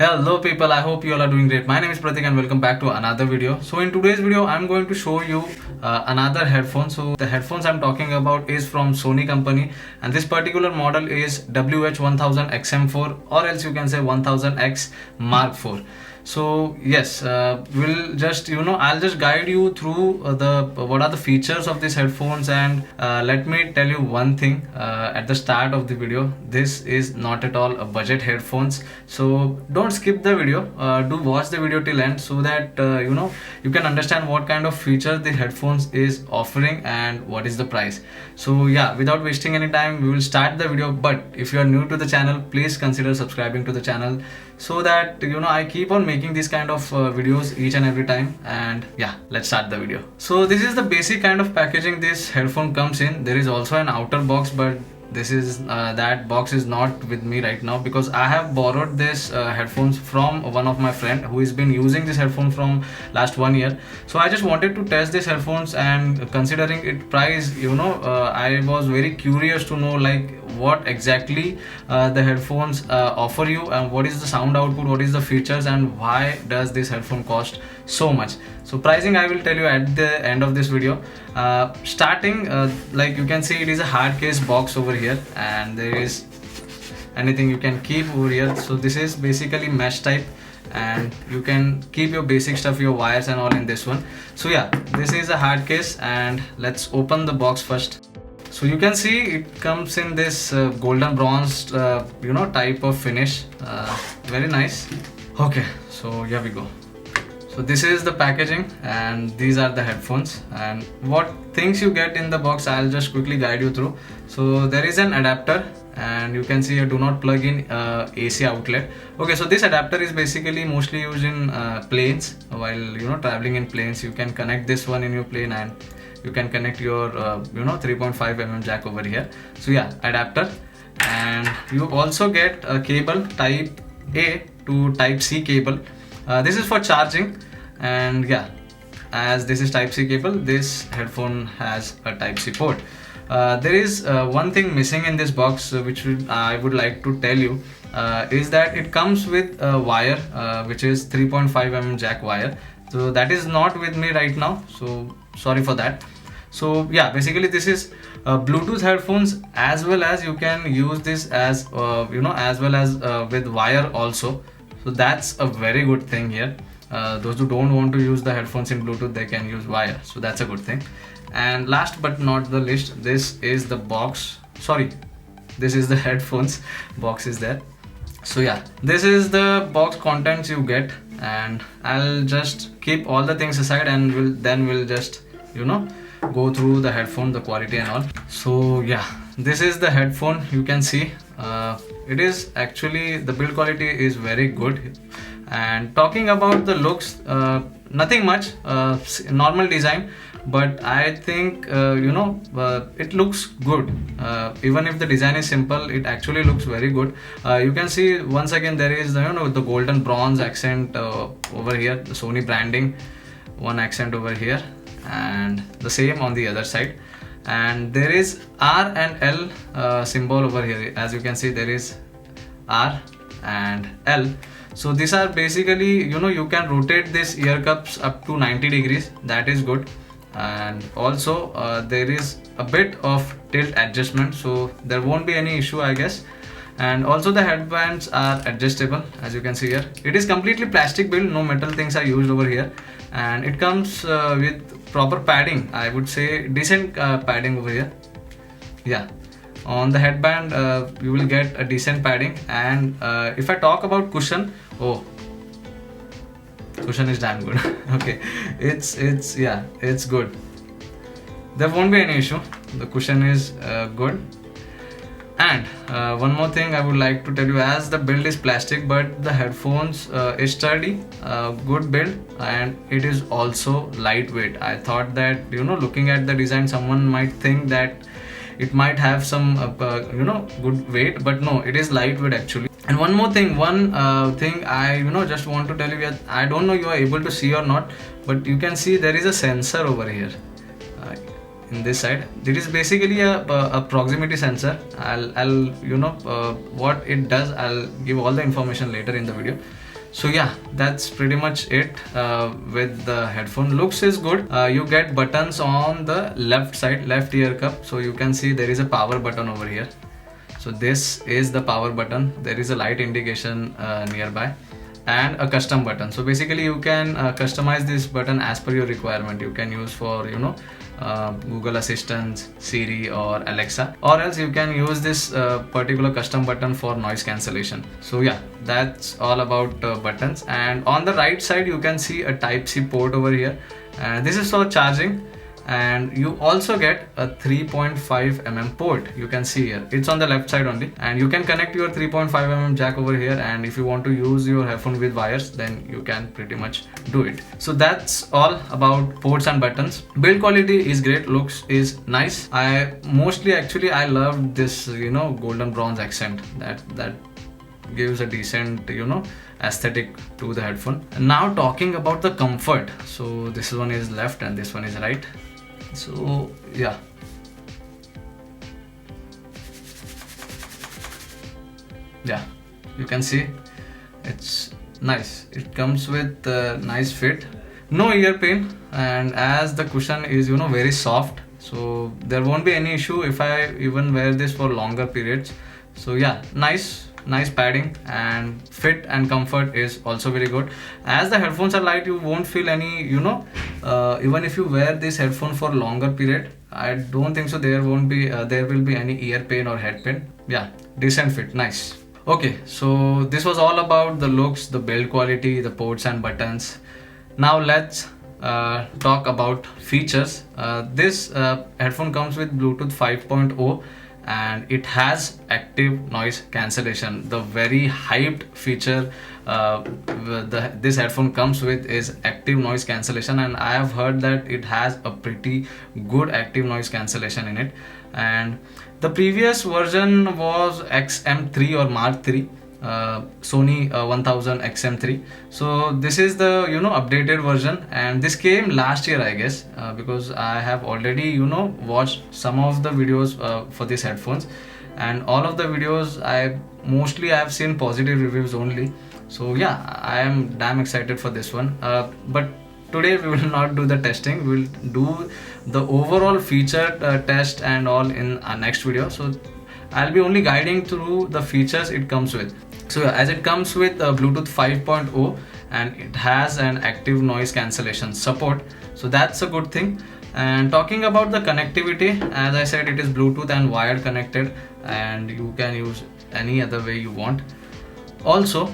Hello people, I hope you all are doing great. My name is Pratik and welcome back to another video. So in today's video, I'm going to show you another headphone. So the headphones I'm talking about is from Sony company, and this particular model is WH-1000XM4, or else you can say 1000X Mark 4. So yes, we'll just I'll just guide you through the what are the features of these headphones. And let me tell you one thing at the start of the video: this is not at all a budget headphones. So don't skip the video, do watch the video till end, so that you can understand what kind of feature the headphones is offering and what is the price. So yeah, without wasting any time, we will start the video. But if you are new to the channel, please consider subscribing to the channel, so that I keep on making these kind of videos each and every time. And yeah, let's start the video. So this is the basic kind of packaging this headphone comes in. There is also an outer box, but this is that box is not with me right now, because I have borrowed this headphones from one of my friend who has been using this headphone from last 1 year. So I just wanted to test these headphones, and considering it price, I was very curious to know like what exactly the headphones offer you, and what is the sound output, what is the features, and why does this headphone cost so much. So pricing I will tell you at the end of this video. Starting, like you can see, it is a hard case box over here, and there is anything you can keep over here. So this is basically mesh type, and you can keep your basic stuff, your wires and all in this one. So yeah, this is a hard case, and let's open the box first. So you can see it comes in this golden bronze type of finish. Very nice. Okay, so here we go. So this is the packaging, and these are the headphones, and what things you get in the box I'll just quickly guide you through. So there is an adapter, and you can see a do not plug in AC outlet. Okay, so this adapter is basically mostly used in planes. While traveling in planes, you can connect this one in your plane, and you can connect your 3.5 jack over here. So yeah, adapter. And you also get a cable, type A to type C cable. This is for charging, and yeah, as this is type C cable, this headphone has a type C port. There is one thing missing in this box, which I would like to tell you, is that it comes with a wire, which is 3.5 jack wire. So that is not with me right now, so sorry for that. So yeah, basically this is Bluetooth headphones, as well as you can use this as as well as with wire also. So that's a very good thing here. Those who don't want to use the headphones in Bluetooth, they can use wire. So that's a good thing. And last but not the least, this is the box. Sorry, this is the headphones box is there. So yeah, this is the box contents you get, and I'll just keep all the things aside, and we'll just go through the headphone, the quality and all. So yeah, this is the headphone. You can see it is actually, the build quality is very good. And talking about the looks, nothing much, normal design, but I think it looks good. Even if the design is simple, it actually looks very good. You can see once again there is the golden bronze accent over here, the Sony branding, one accent over here, and the same on the other side. And there is R and L symbol over here. As you can see, there is R and L. So these are basically, you can rotate this ear cups up to 90 degrees. That is good. And also there is a bit of tilt adjustment, so there won't be any issue, I guess. And also the headbands are adjustable, as you can see here. It is completely plastic build, no metal things are used over here. And it comes with proper padding, I would say decent padding over here. Yeah, on the headband you will get a decent padding. And if I talk about cushion, cushion is damn good. Okay, it's good. There won't be any issue. The cushion is good. And one more thing I would like to tell you, as the build is plastic, but the headphones is sturdy, good build, and it is also lightweight. I thought that looking at the design, someone might think that it might have some good weight, but no, it is lightweight actually. And one more thing, I just want to tell you that I don't know you are able to see or not, but you can see there is a sensor over here. in this side. It is basically a proximity sensor. I'll what it does, I'll give all the information later in the video. So yeah, that's pretty much it with the headphone. Looks is good. You get buttons on the left side, left ear cup. So you can see there is a power button over here. So this is the power button. There is a light indication nearby and a custom button. So basically you can customize this button as per your requirement. You can use for Google Assistant, Siri or Alexa, or else you can use this particular custom button for noise cancellation. So yeah, that's all about buttons. And on the right side you can see a Type-C port over here. This is for charging. And you also get a 3.5mm port. You can see here, it's on the left side only, and you can connect your 3.5mm jack over here, and if you want to use your headphone with wires, then you can pretty much do it. So that's all about ports and buttons. Build quality is great, looks is nice. I love this golden bronze accent that gives a decent aesthetic to the headphone. Now talking about the comfort, so this one is left and this one is right. So yeah, you can see it's nice. It comes with a nice fit, no ear pain, and as the cushion is very soft, so there won't be any issue if I even wear this for longer periods. So yeah, nice padding, and fit and comfort is also very good. As the headphones are light, you won't feel any even if you wear this headphone for longer period, I don't think so there will be any ear pain or head pain. Yeah, decent fit, nice. Okay, so this was all about the looks, the build quality, the ports and buttons. Now let's talk about features. This headphone comes with Bluetooth 5.0 and it has active noise cancellation. The very hyped feature this headphone comes with is active noise cancellation, and I have heard that it has a pretty good active noise cancellation in it. And the previous version was XM3 or Mark 3, Sony 1000 XM3. So this is the updated version, and this came last year, I guess, because I have already watched some of the videos for these headphones, and all of the videos I have seen positive reviews only. So yeah, I am damn excited for this one. But today we will not do the testing. We will do the overall feature test and all in our next video. So I'll be only guiding through the features it comes with. So as it comes with Bluetooth 5.0 and it has an active noise cancellation support, so that's a good thing. And talking about the connectivity, as I said, it is Bluetooth and wired connected, and you can use any other way you want. Also,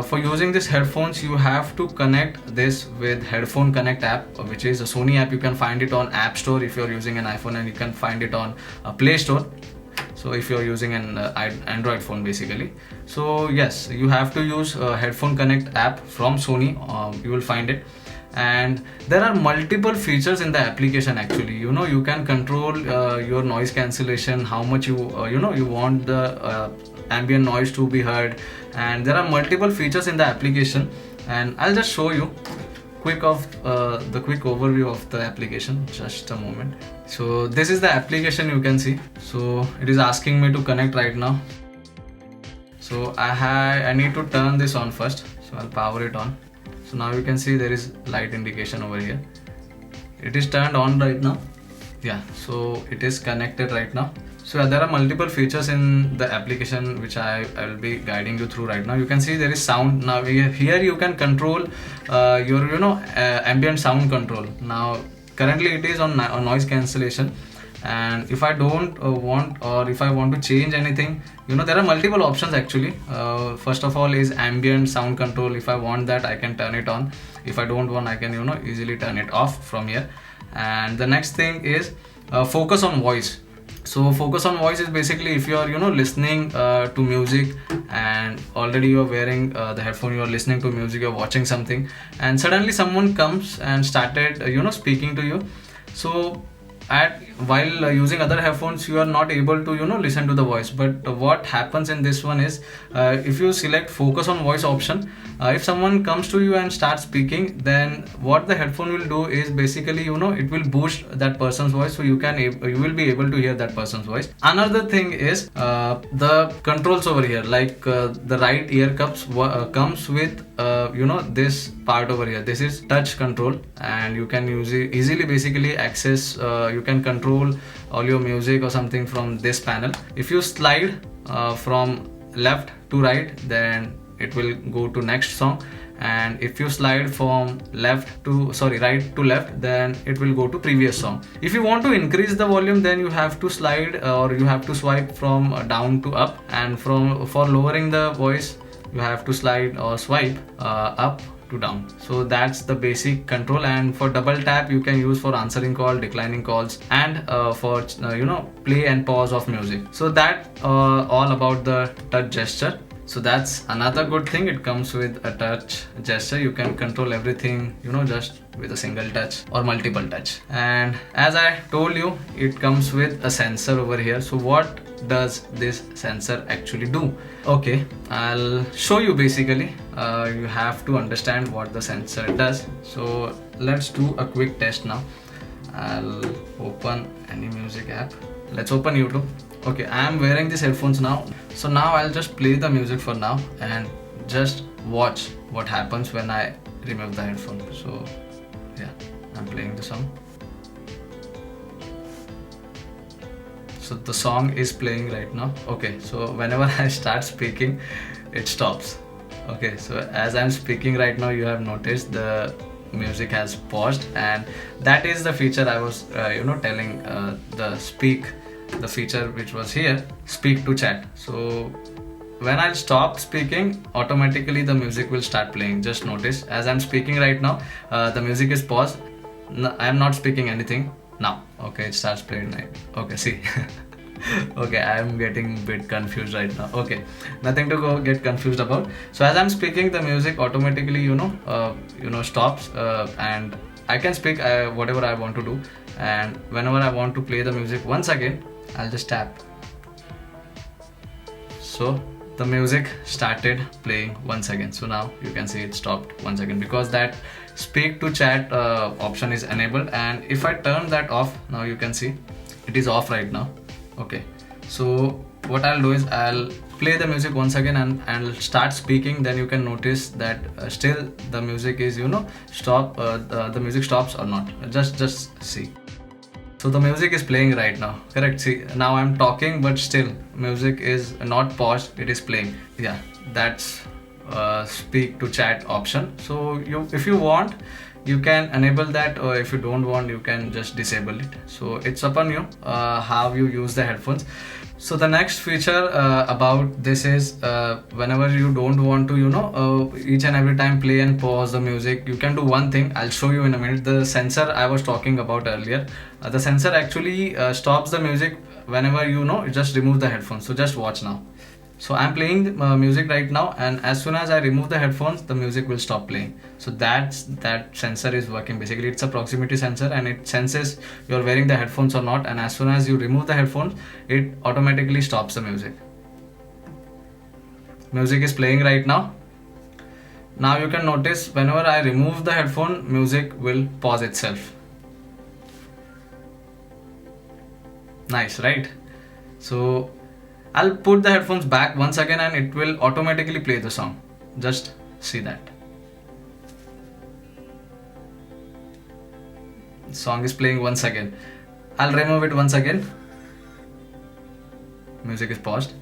for using these headphones, you have to connect this with Headphone Connect app, which is a Sony app. You can find it on App Store if you're using an iPhone, and you can find it on Play Store. So if you're using an Android phone basically. So yes, you have to use Headphone Connect app from Sony. You will find it. And there are multiple features in the application actually. You can control your noise cancellation, how much you want the ambient noise to be heard, and there are multiple features in the application, and I'll just show you the quick overview of the application. Just a moment. So this is the application, you can see. So it is asking me to connect right now. So I need to turn this on first. So I'll power it on. So now you can see there is light indication over here. It is turned on right now. Yeah, so it is connected right now. So there are multiple features in the application which I will be guiding you through right now. You can see there is sound. Now here you can control your ambient sound control. Now currently it is on noise cancellation, and if I don't want, or if I want to change anything, there are multiple options actually. First of all is ambient sound control. If I want that, I can turn it on. If I don't want, I can easily turn it off from here. And the next thing is focus on voice. So focus on voice is basically if you are listening to music, and already you are wearing the headphone, you are listening to music, you are watching something, and suddenly someone comes and started speaking to you. So while using other headphones, you are not able to listen to the voice. But what happens in this one is if you select focus on voice option, If someone comes to you and starts speaking, then what the headphone will do is basically, it will boost that person's voice, so you will be able to hear that person's voice. Another thing is the controls over here, like the right ear comes with this part over here. This is touch control, and you can easily basically access, you can control all your music or something from this panel. If you slide from left to right, then it will go to next song, and if you slide from right to left, then it will go to previous song. If you want to increase the volume, then you have to slide or you have to swipe from down to up, and for lowering the voice, you have to slide or swipe up to down. So that's the basic control. And for double tap, you can use for answering call, declining calls, and for play and pause of music. So that all about the touch gesture. So that's another good thing. It comes with a touch gesture. You can control everything, just with a single touch or multiple touch. And as I told you, it comes with a sensor over here. So what does this sensor actually do? Okay, I'll show you. Basically, you have to understand what the sensor does. So let's do a quick test now. I'll open any music app. Let's open YouTube. Okay, I am wearing these headphones now. So now I'll just play the music for now and just watch what happens when I remove the headphone. So yeah, I'm playing the song. So the song is playing right now. Okay, so whenever I start speaking, it stops. Okay, so as I'm speaking right now, you have noticed the music has paused, and that is the feature I was telling, the feature which was here, speak to chat. So when I'll stop speaking, automatically the music will start playing. Just notice, as I'm speaking right now, the music is paused. I am not speaking anything now. Okay, it starts playing right. Okay, see. Okay, I am getting a bit confused right now. Okay, nothing to get confused about. So as I'm speaking, the music automatically stops, and I can speak whatever I want to do. And whenever I want to play the music once again, I'll just tap. So the music started playing once again. So now you can see it stopped once again, because that speak to chat option is enabled. And if I turn that off, now you can see it is off right now. Okay, so what I'll do is I'll play the music once again and I'll start speaking. Then you can notice that still the music is stop. The music stops or not. Just see. So the music is playing right now. Correct. See, now I'm talking, but still music is not paused. It is playing. Yeah, that's speak to chat option. So if you want, you can enable that, or if you don't want, you can just disable it. So it's upon you how you use the headphones. So the next feature about this is whenever you don't want to each and every time play and pause the music, you can do one thing. I'll show you in a minute. The sensor I was talking about earlier, the sensor actually stops the music whenever you just remove the headphones. So just watch now. So I'm playing music right now, and as soon as I remove the headphones, the music will stop playing. So that sensor is working. Basically, it's a proximity sensor, and it senses you're wearing the headphones or not. And as soon as you remove the headphones, it automatically stops the music. Music is playing right now. Now you can notice whenever I remove the headphone, music will pause itself. Nice, right? So I'll put the headphones back once again and it will automatically play the song. Just see that. The song is playing once again. I'll remove it once again. Music is paused.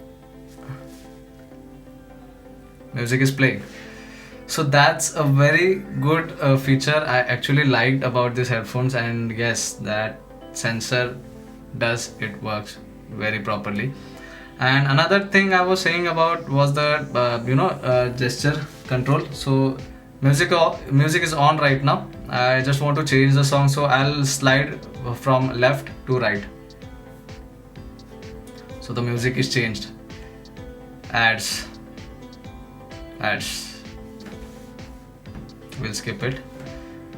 Music is playing. So that's a very good feature I actually liked about these headphones, and yes, that sensor works very properly. And another thing I was saying about was the gesture control. So music is on right now. I just want to change the song, so I'll slide from left to right. So the music is changed. Ads. We'll skip it.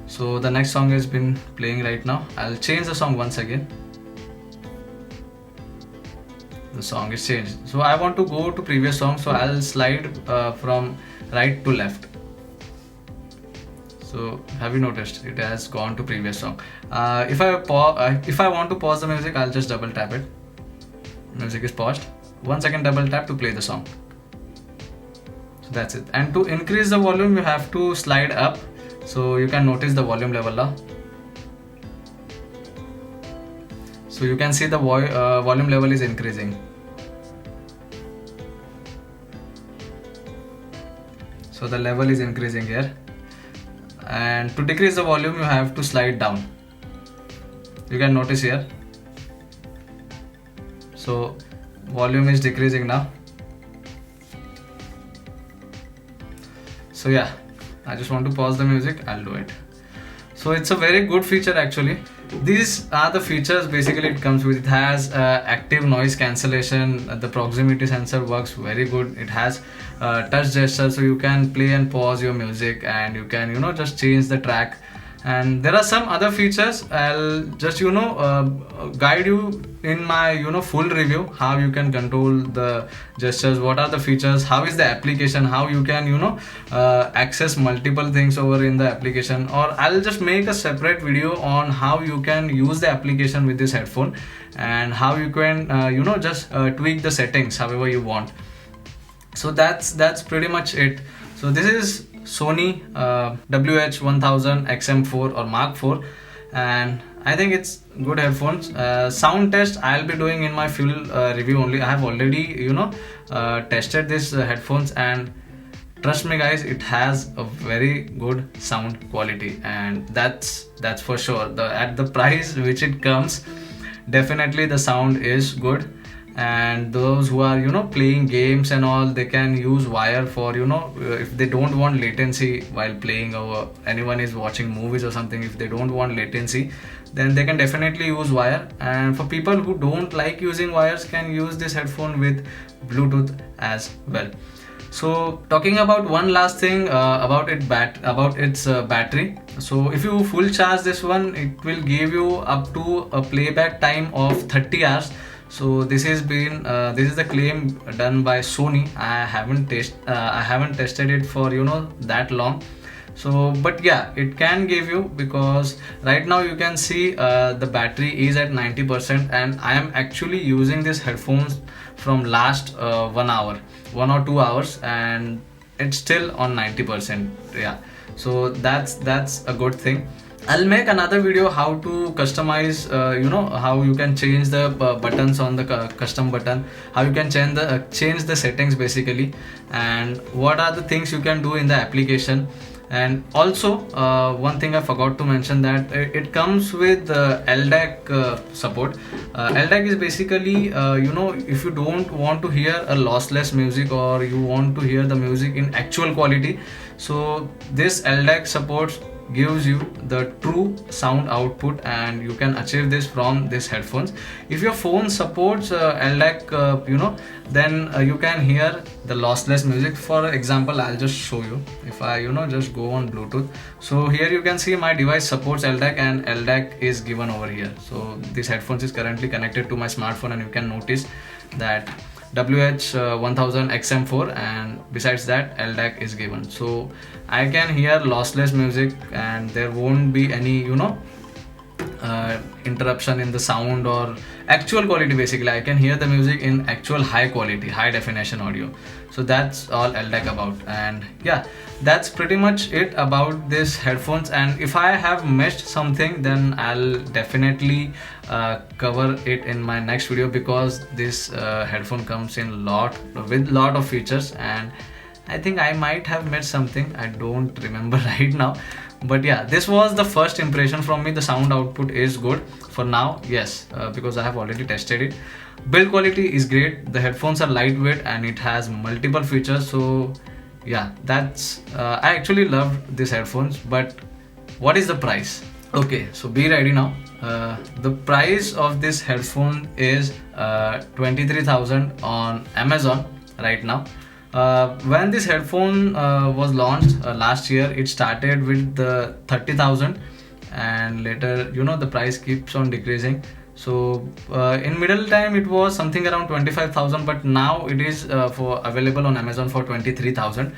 So the next song has been playing right now. I'll change the song once again. The song is changed. So I want to go to previous song, so I'll slide from right to left. So have you noticed it has gone to previous song? If I want to pause the music, I'll just double tap it. Music is paused. Once again double tap to play the song. So that's it. And to increase the volume, you have to slide up. So you can notice the volume level now. So you can see the volume level is increasing. So the level is increasing here. And to decrease the volume, you have to slide down. You can notice here. So volume is decreasing now. So yeah, I just want to pause the music, I'll do it. So it's a very good feature actually. These are the features basically it comes with. It has active noise cancellation, the proximity sensor works very good. It has touch gesture, so you can play and pause your music, and you can just change the track. And there are some other features. I'll just guide you in my full review how you can control the gestures, what are the features, how is the application, how you can access multiple things over in the application. Or I'll just make a separate video on how you can use the application with this headphone, and how you can just tweak the settings however you want. So that's pretty much it. So this is Sony WH-1000 XM4 or Mark 4, and I think it's good headphones. Sound test I'll be doing in my full review only. I have already tested this headphones, and trust me guys, it has a very good sound quality, and that's for sure. At the price which it comes, definitely the sound is good. And those who are playing games and all, they can use wire for if they don't want latency while playing, or anyone is watching movies or something, if they don't want latency, then they can definitely use wire. And for people who don't like using wires, can use this headphone with Bluetooth as well. So talking about one last thing about its battery. So if you full charge this one, it will give you up to a playback time of 30 hours. So this is the claim done by Sony. I haven't tested it for that long. So but yeah, it can give you, because right now you can see the battery is at 90%, and I am actually using these headphones from last 1 or 2 hours, and it's still on 90%. Yeah, so that's a good thing. I'll make another video how to customize, how you can change the buttons on the custom button, how you can change the settings basically, and what are the things you can do in the application. And also one thing I forgot to mention, that it comes with LDAC support. LDAC is basically if you don't want to hear a lossless music, or you want to hear the music in actual quality, so this LDAC supports gives you the true sound output, and you can achieve this from these headphones. If your phone supports LDAC, then you can hear the lossless music. For example, I'll just show you. If I just go on Bluetooth, so here you can see my device supports LDAC, and LDAC is given over here. So this headphones is currently connected to my smartphone, and you can notice that WH-1000 XM4, and besides that LDAC is given. So I can hear lossless music, and there won't be any interruption in the sound or actual quality. Basically I can hear the music in actual high quality, high definition audio. So that's all LDAC about. And yeah, that's pretty much it about this headphones. And if I have missed something, then I'll definitely cover it in my next video, because this headphone comes in with lot of features, and I think I might have missed something. I don't remember right now. But yeah, this was the first impression from me. The sound output is good for now, yes, because I have already tested it. Build quality is great. The headphones are lightweight, and it has multiple features. So yeah, that's I actually love these headphones. But what is the price? Okay, so be ready now. The price of this headphone is 23,000 on Amazon right now. When this headphone was launched last year, it started with the 30,000, and later the price keeps on decreasing. So in middle time it was something around 25,000, but now it is available on Amazon for 23,000.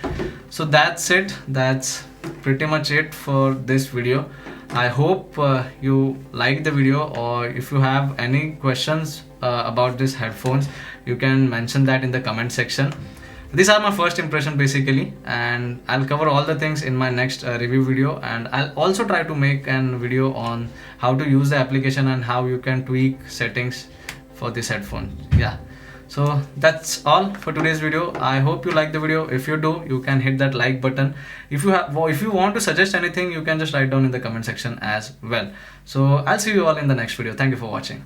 So that's it. That's pretty much it for this video. I hope you like the video, or if you have any questions about these headphones, you can mention that in the comment section. These are my first impression basically, and I'll cover all the things in my next review video, and I'll also try to make an video on how to use the application and how you can tweak settings for this headphone. Yeah, so that's all for today's video. I hope you like the video. If you do, you can hit that like button. If you want to suggest anything, you can just write down in the comment section as well. So I'll see you all in the next video. Thank you for watching.